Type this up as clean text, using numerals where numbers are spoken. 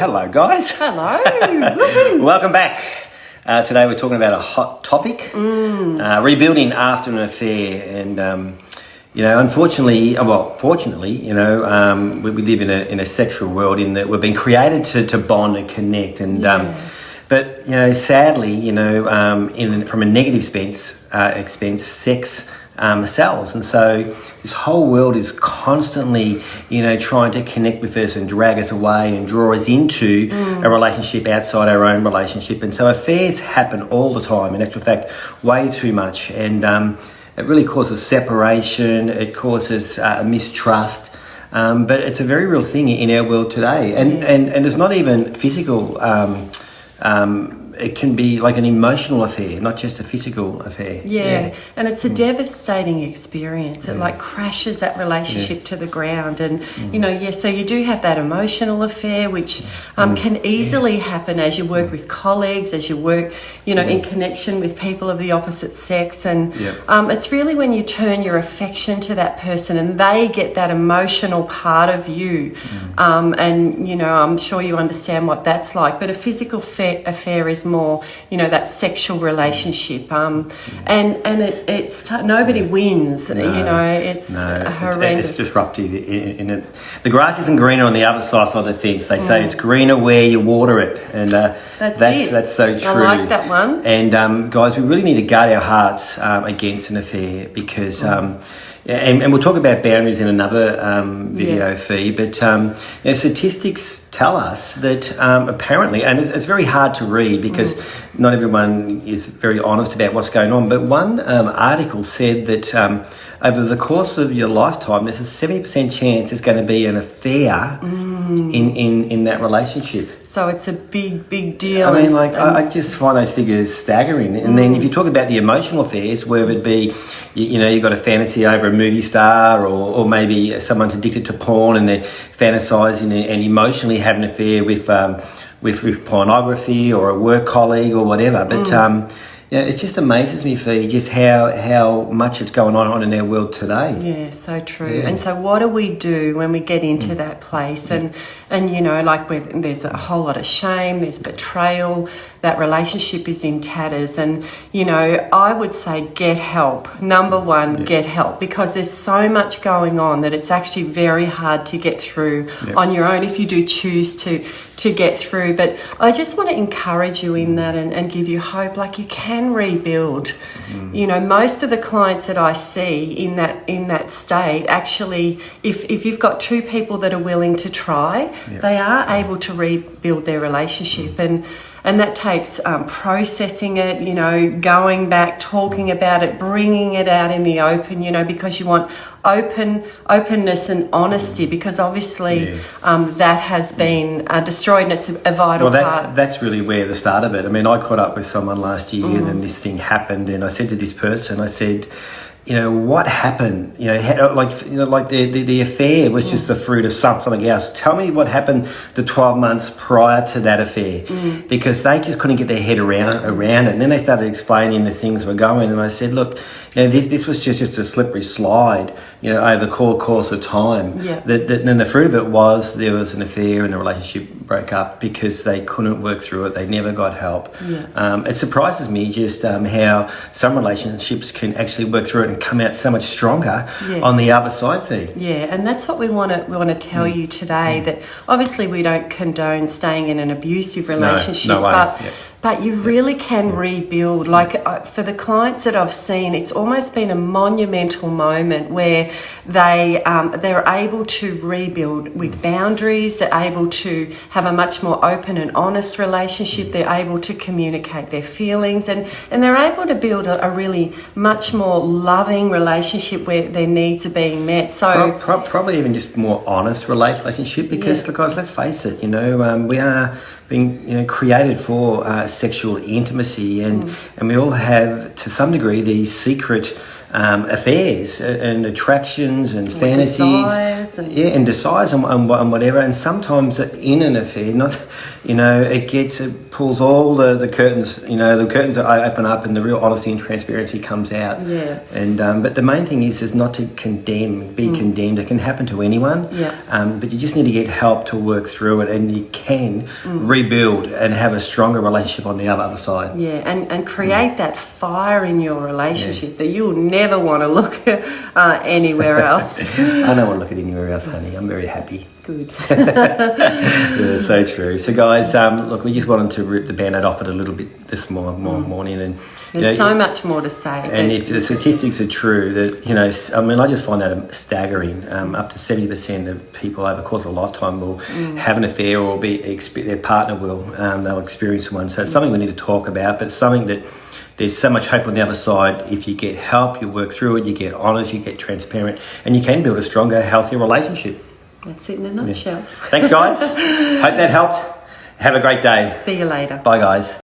hello guys. Hello. Welcome back. Today we're talking about a hot topic, rebuilding after an affair. And, fortunately, we live in a sexual world in that we've been created to bond and connect. And but sadly, from a negative expense, sex sells. And so this whole world is constantly, trying to connect with us and drag us away and draw us into a relationship outside our own relationship. And so affairs happen all the time, in actual fact, way too much. And it really causes separation, it causes mistrust. But it's a very real thing in our world today. And it's not even physical. It can be like an emotional affair, not just a physical affair. Yeah. And it's a devastating experience. It crashes that relationship to the ground. And, so you do have that emotional affair, which can easily happen as you work with colleagues, as you work, in connection with people of the opposite sex. And it's really when you turn your affection to that person and they get that emotional part of you. I'm sure you understand what that's like. But a physical affair is more, that sexual relationship, and it's nobody wins. It's horrendous. It's disruptive. In it, the grass isn't greener on the other side of the fence. They say it's greener where you water it, and that's so true. I like that one. And guys, we really need to guard our hearts against an affair because. And we'll talk about boundaries in another video feed, but statistics tell us that apparently, and it's very hard to read because not everyone is very honest about what's going on, but one article said that over the course of your lifetime, there's a 70% chance there's going to be an affair in that relationship. So it's a big deal. I mean, I just find those figures staggering. And then if you talk about the emotional affairs, whether it be, you've got a fantasy over a movie star or maybe someone's addicted to porn and they're fantasising and emotionally having an affair with pornography or a work colleague or whatever. But it just amazes me, Fee, just how much it's going on in our world today. Yeah, so true. Yeah. And so what do we do when we get into that place? And there's a whole lot of shame, there's betrayal, that relationship is in tatters. And, I would say get help. Number one, get help, because there's so much going on that it's actually very hard to get through on your own if you do choose to get through. But I just want to encourage you in that and give you hope. Like, you can rebuild. Most of the clients that I see in that state, actually, if you've got two people that are willing to try, they are able to rebuild their relationship. And that takes processing it, going back, talking about it, bringing it out in the open, because you want openness and honesty, because obviously that has been destroyed, and it's a vital part. That's really where the start of it. I mean, I caught up with someone last year and then this thing happened, and I said to this person, I said, what happened? The affair was just the fruit of something else. Tell me what happened the 12 months prior to that affair, because they just couldn't get their head around it. And then they started explaining the things were going, and I said, look, this was just a slippery slide, over the course of time. Then the fruit of it was there was an affair and the relationship broke up because they couldn't work through it. They never got help. It surprises me just how some relationships can actually work through it and come out so much stronger on the other side thing. And that's what we want to tell you today, that obviously we don't condone staying in an abusive relationship, no way. But you really can rebuild. Like, for the clients that I've seen, it's almost been a monumental moment where they're able to rebuild with boundaries. They're able to have a much more open and honest relationship. They're able to communicate their feelings, and they're able to build a really much more loving relationship where their needs are being met. So probably even just more honest relationship, because guys, let's face it, we are being created for sexual intimacy, and we all have to some degree these secret affairs and attractions and Or fantasies, desires and- desires and whatever. And sometimes in an affair, it pulls all the curtains. The curtains open up, and the real honesty and transparency comes out. Yeah. And but the main thing is not to be condemned. It can happen to anyone. Yeah. But you just need to get help to work through it, and you can rebuild and have a stronger relationship on the other side. Yeah, and create that fire in your relationship that you'll never want to look anywhere else. I don't want to look at anywhere else, honey. I'm very happy. Good. Yeah, so true. So, guys, look, we just wanted to rip the Band-Aid off it a little bit this morning, and There's so much more to say. And if the statistics are true, that I just find that staggering. Up to 70% of people over the course of a lifetime will have an affair, or their partner will. They'll experience one. So it's something we need to talk about, but it's something that there's so much hope on the other side. If you get help, you work through it, you get honest, you get transparent, and you can build a stronger, healthier relationship. That's it in a nutshell. Thanks, guys. Hope that helped. Have a great day. See you later. Bye, guys.